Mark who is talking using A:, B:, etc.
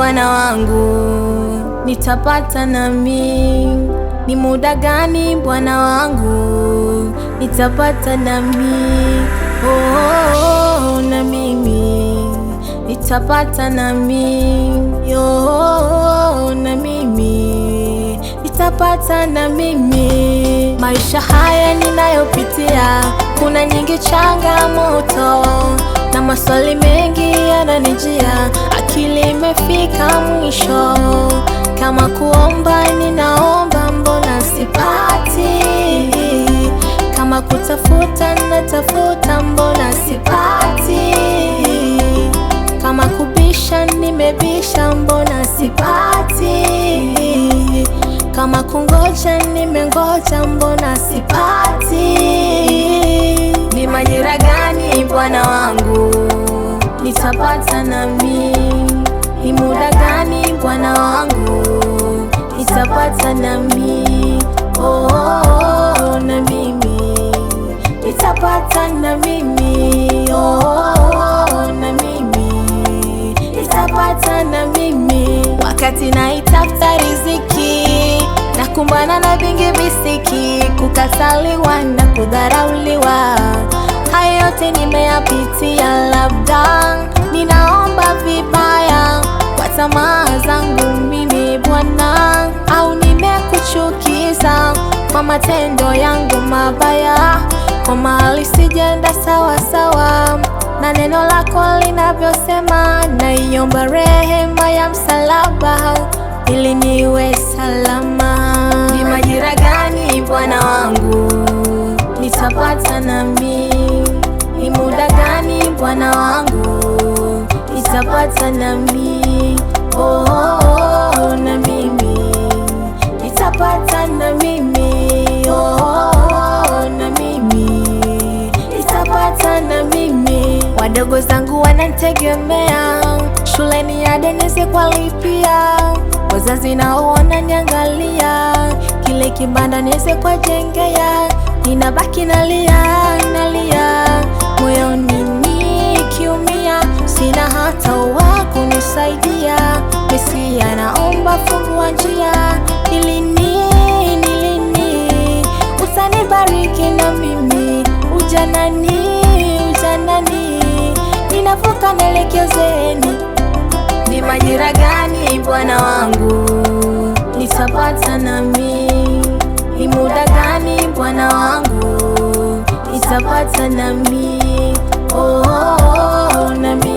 A: Bwana wangu? Nitapata nami? Ni muda gani Bwana wangu? Nitapata nami? Oh, na mimi nitapata nami? Oh, na mimi nitapata na mimi? Maisha haya ninayopitia, kuna nyingi changamoto na maswali mengi yananijia, akili imefika mwisho. Kama kuomba ninaomba, mbona sipati? Kama kutafuta natafuta, mbona sipati? Kama kubisha nimebisha, mbona sipati? Kama kungoja nimengoja, mbona sipati? Ni majira gani Bwana wangu? Nitapata nami? Ni muda gani Bwana wangu? Nitapata nami? Oh, na mimi nitapata na mimi? Oh, na mimi nitapata na mimi? Wakati naitafuta riziki, nakumbana na vingi visiki, kukataliwa na kudharauliwa. Hayo yote nimeyapitia, labda ninaomba vibaya kwa tamaa zangu mimi Bwana, au nimekuchukiza kwa matendo yangu mabaya, kwa mahali sijenda sawa sawa na neno lako linavyosema. Naiomba rehema ya msalaba ili niwe salama. Ni majira gani Bwana wangu? Nitapata nami? Ni muda gani Bwana wangu? Nitapata nami? Oh, na mimi nitapata na mimi? Oh, na mimi nitapata na mimi? Wadogo zangu wananitegemea, shuleni ada niweze kuwalipia, wazazi nao wananiangalia, kile kibanda niweze kuwajengea. Ninabaki nalia, moyoni nikiumia, sina hata wa kunisaidia. Mesia naomba fungua njia, ni lini utanibariki na mimi? Ujanani ninavuka naelekea uzeeni. Ni majira gani Bwana wangu? Nitapata nami? Ni muda gani Bwana wangu? Nitapata nami? Oh, na mimi